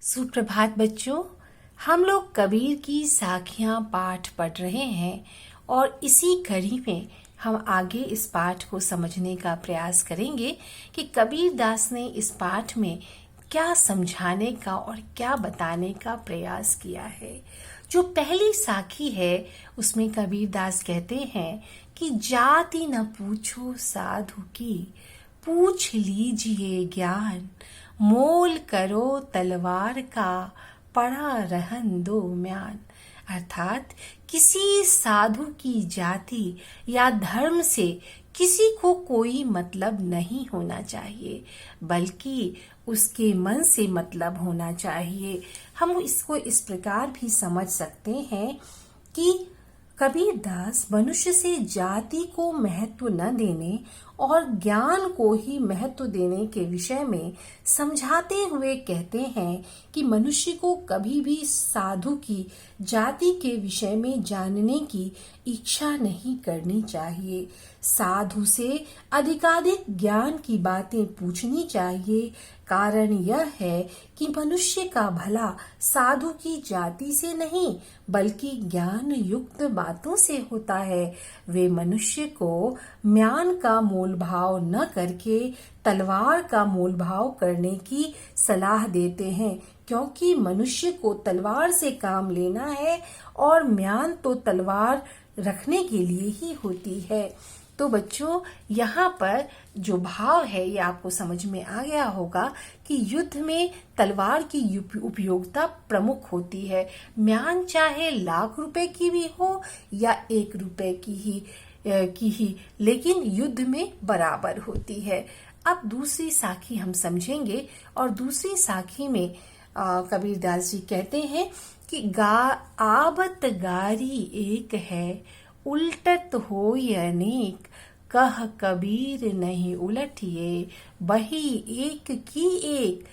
सुप्रभात बच्चों। हम लोग कबीर की साखियां पाठ पढ़ रहे हैं और इसी कड़ी में हम आगे इस पाठ को समझने का प्रयास करेंगे कि कबीर दास ने इस पाठ में क्या समझाने का और क्या बताने का प्रयास किया है। जो पहली साखी है उसमें कबीर दास कहते हैं कि जाति न पूछो साधु की, पूछ लीजिए ज्ञान, मोल करो तलवार का, पड़ा रहन दो म्यान। अर्थात किसी साधु की जाति या धर्म से किसी को कोई मतलब नहीं होना चाहिए, बल्कि उसके मन से मतलब होना चाहिए। हम इसको इस प्रकार भी समझ सकते हैं कि कबीर दास मनुष्य से जाति को महत्व न देने और ज्ञान को ही महत्व देने के विषय में समझाते हुए कहते हैं कि मनुष्य को कभी भी साधु की जाति के विषय में जानने की इच्छा नहीं करनी चाहिए। साधु से अधिकाधिक ज्ञान की बातें पूछनी चाहिए। कारण यह है कि मनुष्य का भला साधु की जाति से नहीं बल्कि ज्ञान युक्त बातों से होता है। वे मनुष्य को म्यान का मोल भाव न करके तलवार का मोल भाव करने की सलाह देते हैं, क्योंकि मनुष्य को तलवार से काम लेना है और म्यान तो तलवार रखने के लिए ही होती है। तो बच्चों, यहाँ पर जो भाव है ये आपको समझ में आ गया होगा कि युद्ध में तलवार की उपयोगिता प्रमुख होती है। म्यान चाहे लाख रुपए की भी हो या 1 रुपए की ही लेकिन युद्ध में बराबर होती है। अब दूसरी साखी हम समझेंगे और दूसरी साखी में कबीर दास जी कहते हैं कि आबत गारी एक है, उल्टत होय अनेक, कह कबीर नहीं उलटिए, बही एक की एक।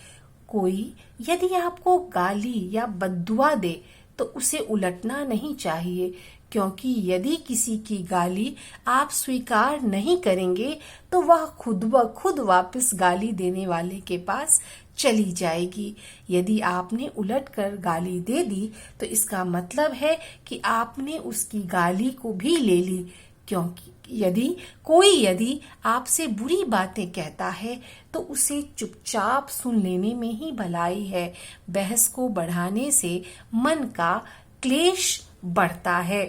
कोई यदि आपको गाली या बद्दुआ दे तो उसे उलटना नहीं चाहिए, क्योंकि यदि किसी की गाली आप स्वीकार नहीं करेंगे तो वह खुद ब खुद वापस गाली देने वाले के पास चली जाएगी। यदि आपने उलट कर गाली दे दी तो इसका मतलब है कि आपने उसकी गाली को भी ले ली, क्योंकि यदि आपसे बुरी बातें कहता है तो उसे चुपचाप सुन लेने में ही भलाई है। बहस को बढ़ाने से मन का क्लेश बढ़ता है।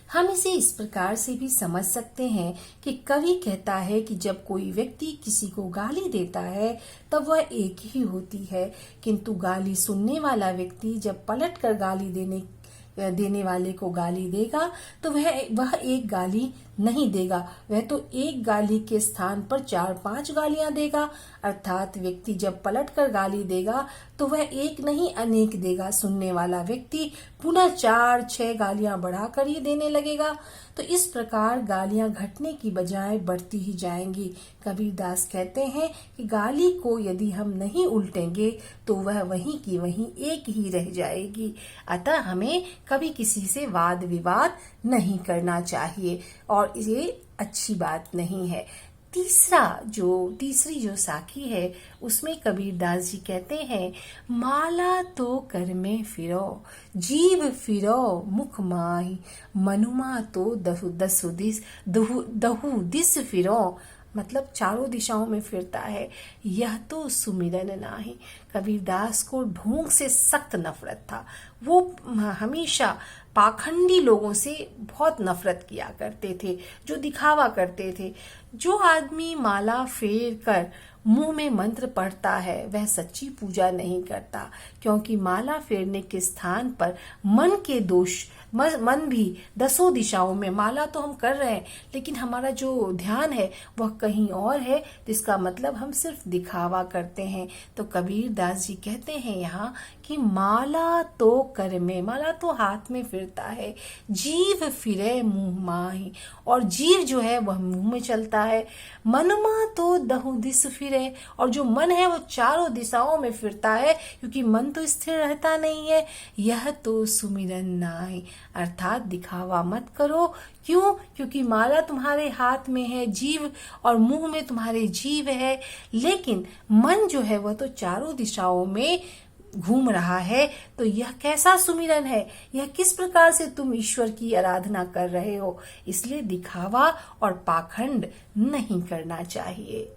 हम इसे इस प्रकार से भी समझ सकते हैं कि कवि कहता है कि जब कोई व्यक्ति किसी को गाली देता है तब वह एक ही होती है, किंतु गाली सुनने वाला व्यक्ति जब पलट कर गाली देने वाले को गाली देगा तो वह एक गाली नहीं देगा, वह तो एक गाली के स्थान पर 4-5 गालियां देगा। अर्थात व्यक्ति जब पलट कर गाली देगा तो वह एक नहीं अनेक देगा। सुनने वाला व्यक्ति पुनः 4-6 गालियां बढ़ाकर ही देने लगेगा। तो इस प्रकार गालियां घटने की बजाय बढ़ती ही जाएंगी। कबीर दास कहते हैं कि गाली को यदि हम नहीं उल्टेंगे तो वह वहीं की वहीं एक ही रह जाएगी। अतः हमें कभी किसी से वाद विवाद नहीं करना चाहिए और ये अच्छी बात नहीं है। तीसरी जो साखी है उसमें कबीर दास जी कहते हैं, माला तो कर में फिरो, जीव फिरो मुख माही, मनुमा तो दहु दिस फिरो। मतलब चारों दिशाओं में फिरता है, यह तो सुमिरन नाही। कबीर दास को ढोंग से सख्त नफरत था। वो हमेशा पाखंडी लोगों से बहुत नफरत किया करते थे, जो दिखावा करते थे। जो आदमी माला फेर कर मुंह में मंत्र पढ़ता है वह सच्ची पूजा नहीं करता, क्योंकि माला फेरने के स्थान पर मन भी 10 दिशाओं में, माला तो हम कर रहे हैं लेकिन हमारा जो ध्यान है वह कहीं और है, जिसका मतलब हम सिर्फ दिखावा करते हैं। तो कबीर दास जी कहते हैं यहाँ कि माला तो कर में, माला तो हाथ में फिरता है, जीव फिरे मुंह माही, और जीव जो है वह मुंह में चलता है। मनुमा तो दहु दिस फिरे, स्थिर है, और जो मन है वो चारों दिशाओं में फिरता है, क्योंकि मन तो स्थिर रहता नहीं है। यह तो सुमिरन नाय, अर्थात दिखावा मत करो। क्यों? क्योंकि माला तुम्हारे हाथ में है, जीव और मुंह में तुम्हारे जीव है, लेकिन मन जो है वह तो चारों दिशाओं में घूम रहा है। तो यह कैसा सुमिरन है? यह किस प्रकार से तुम ईश्वर की आराधना कर रहे हो? इसलिए दिखावा और पाखंड नहीं करना चाहिए।